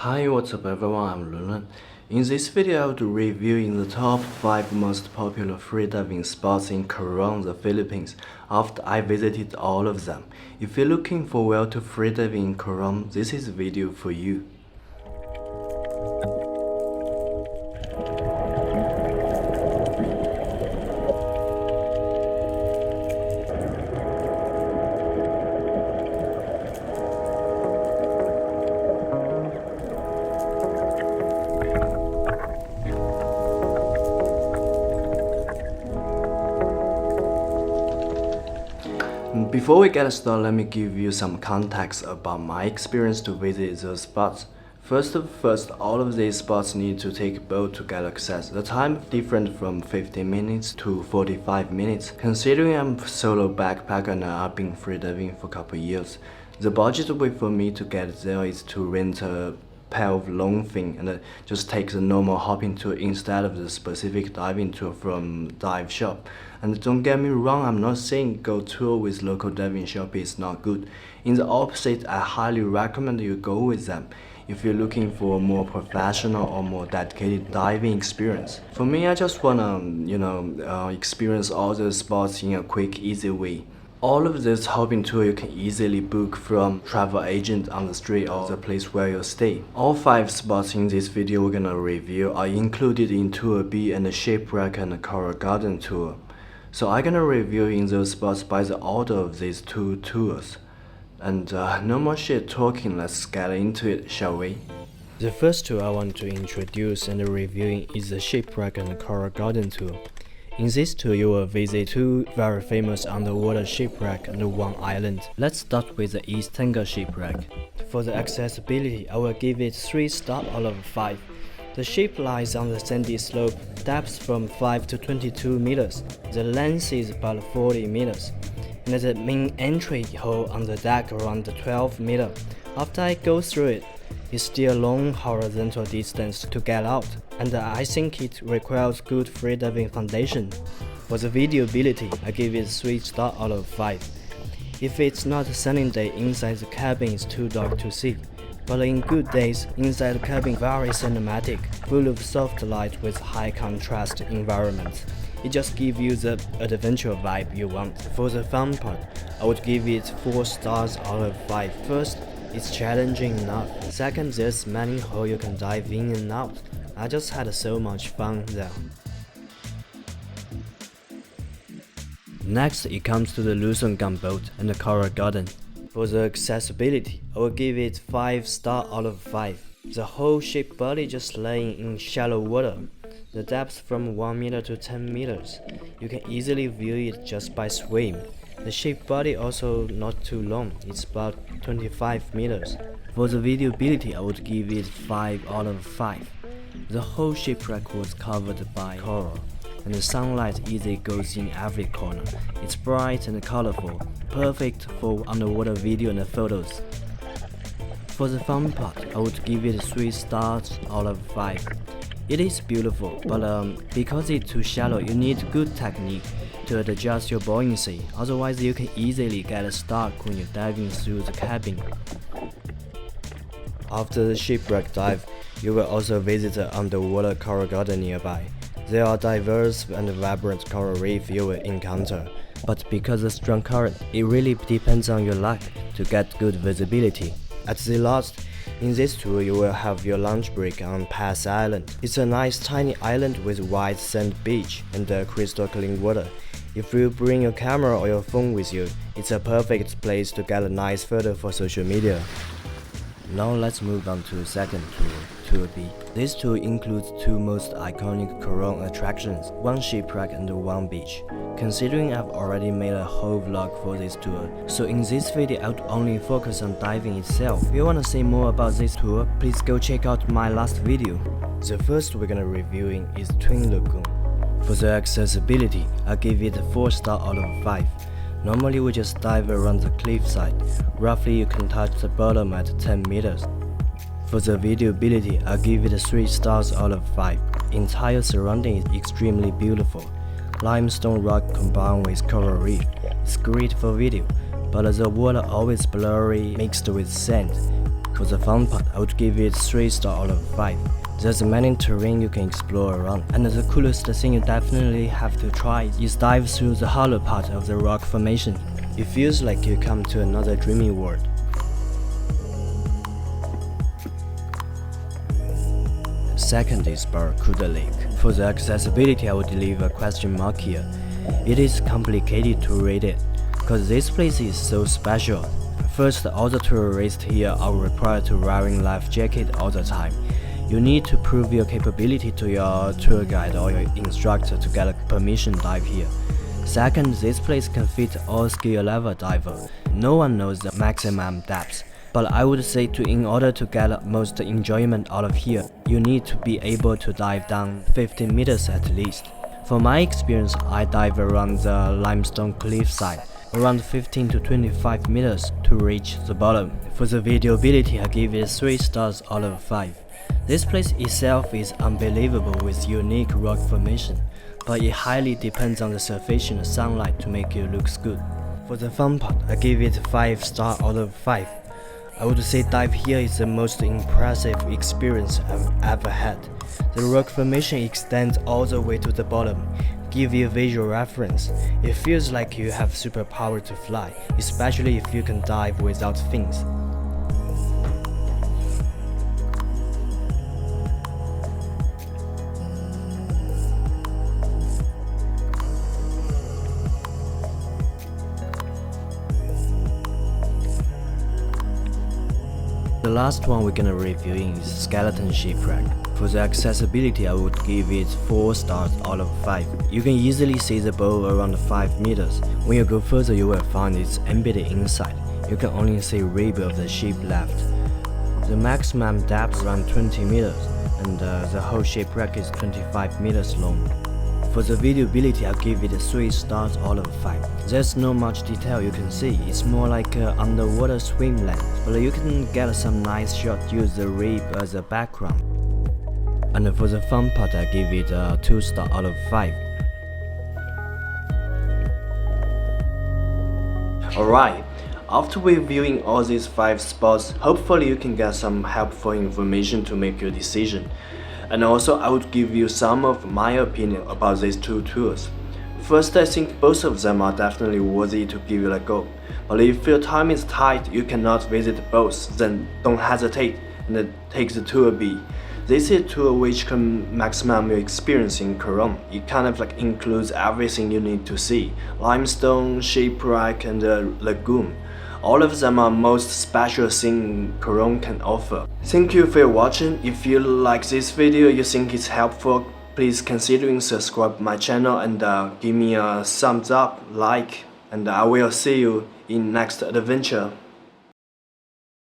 Hi, what's up everyone, I'm Lunlun. In this video, I will be reviewing the top 5 most popular freediving spots in Coron, the Philippines, after I visited all of them. If you're looking for where to freediving in Coron, this is the video for you. Before we get started, let me give you some context about my experience to visit those spots. First, all of these spots need to take a boat to get access. The time different from 15 minutes to 45 minutes. Considering I'm a solo backpacker and I've been freediving for a couple years, the budget way for me to get there is to rent a pair of long fin and just take the normal hopping tour instead of the specific diving tour from dive shop. And don't get me wrong, I'm not saying go tour with local diving shop is not good. In the opposite, I highly recommend you go with them if you're looking for a more professional or more dedicated diving experience. For me, I just wanna, experience all the spots in a quick, easy way. All of this hopping tour you can easily book from travel agent on the street or the place where you stay. All 5 spots in this video we're gonna review are included in Tour B and the Shipwreck and the Coral Garden tour. So I'm gonna review in those spots by the order of these 2 tours. And no more shit talking, let's get into it, shall we? The first tour I want to introduce and reviewing is the Shipwreck and the Coral Garden tour. In this tour, you will visit 2 very famous underwater shipwreck on one island. Let's start with the East Tangat shipwreck. For the accessibility, I will give it 3 stars out of 5. The ship lies on the sandy slope, depth from 5 to 22 meters. The length is about 40 meters. And the main entry hole on the deck around 12 meters. After I go through it, it's still a long horizontal distance to get out, and I think it requires good freediving foundation. For the viewability, I give it 3 stars out of 5. If it's not a sunny day, inside the cabin is too dark to see. But in good days, inside the cabin very cinematic, full of soft light with high contrast environment. It just gives you the adventure vibe you want. For the fun part, I would give it 4 stars out of 5. First, it's challenging enough. Second, there's many holes you can dive in and out. I just had so much fun there. Next, it comes to the lusong gunboat and the Coral Garden. For the accessibility, I will give it 5 stars out of 5. The whole ship body just laying in shallow water. The depth from 1 meter to 10 meters. You can easily view it just by swim. The ship body also not too long, it's about 25 meters. For the viewability, I would give it 5 out of 5. The whole shipwreck was covered by coral, and the sunlight easily goes in every corner. It's bright and colorful, perfect for underwater video and photos. For the fun part, I would give it 3 stars out of 5. It is beautiful, but because it's too shallow, you need good technique to adjust your buoyancy, otherwise you can easily get stuck when you're diving through the cabin. After the shipwreck dive, you will also visit the underwater coral garden nearby. There are diverse and vibrant coral reef you will encounter, but because of strong current, it really depends on your luck to get good visibility. At the last, in this tour you will have your lunch break on Pass Island. It's a nice tiny island with white sand beach and crystal clean water. If you bring your camera or your phone with you, it's a perfect place to get a nice photo for social media. Now let's move on to the second tour, Tour B. This tour includes 2 most iconic Coron attractions, 1 shipwreck and 1 beach. Considering I've already made a whole vlog for this tour, so in this video I would only focus on diving itself. If you wanna see more about this tour, please go check out my last video. The first we're gonna reviewing is Twin Lagoon. For the accessibility, I give it 4 stars out of 5. Normally we just dive around the cliffside. Roughly you can touch the bottom at 10 meters. For the viewability, I give it 3 stars out of 5. Entire surrounding is extremely beautiful. Limestone rock combined with coral reef. It's great for video, but the water always blurry mixed with sand. For the fun part, I would give it 3 stars out of 5. There's many terrain you can explore around, and the coolest thing you definitely have to try is dive through the hollow part of the rock formation. It feels like you come to another dreamy world. Second is Barracuda Lake. For the accessibility, I would leave a question mark here. It is complicated to rate it, cause this place is so special. First, all the tourists here are required to wearing life jacket all the time. You need to prove your capability to your tour guide or your instructor to get a permission dive here. Second, this place can fit all skill level diver. No one knows the maximum depth. But I would say in order to get most enjoyment out of here, you need to be able to dive down 15 meters at least. For my experience, I dive around the limestone cliffside, around 15 to 25 meters to reach the bottom. For the videoability, I give it 3 stars out of 5. This place itself is unbelievable with unique rock formation, but it highly depends on the sufficient sunlight to make it look good. For the fun part, I give it 5 stars out of 5. I would say dive here is the most impressive experience I've ever had. The rock formation extends all the way to the bottom. Give you a visual reference. It feels like you have superpower to fly, especially if you can dive without fins. The last one we're gonna review is Skeleton Shipwreck. For the accessibility, I would give it 4 stars out of 5. You can easily see the bow around 5 meters. When you go further, you will find it's embedded inside. You can only see rib of the ship left. The maximum depth around 20 meters, and the whole shipwreck is 25 meters long. For the videoability, I'll give it 3 stars out of 5. There's not much detail you can see, it's more like an underwater swim lane, but you can get some nice shots, use the reef as a background. And for the fun part, I give it a 2 stars out of 5. Alright, after reviewing all these 5 spots, hopefully you can get some helpful information to make your decision. And also, I would give you some of my opinion about these 2 tours. First, I think both of them are definitely worthy to give it a go. But if your time is tight, you cannot visit both, then don't hesitate and take the tour B. This is a tour which can maximum your experience in Coron. It kind of like includes everything you need to see: limestone, shipwreck, and a lagoon. All of them are most special thing Coron can offer. Thank you for watching. If you like this video, you think it's helpful, please consider subscribe my channel and give me a thumbs up, like, and I will see you in next adventure.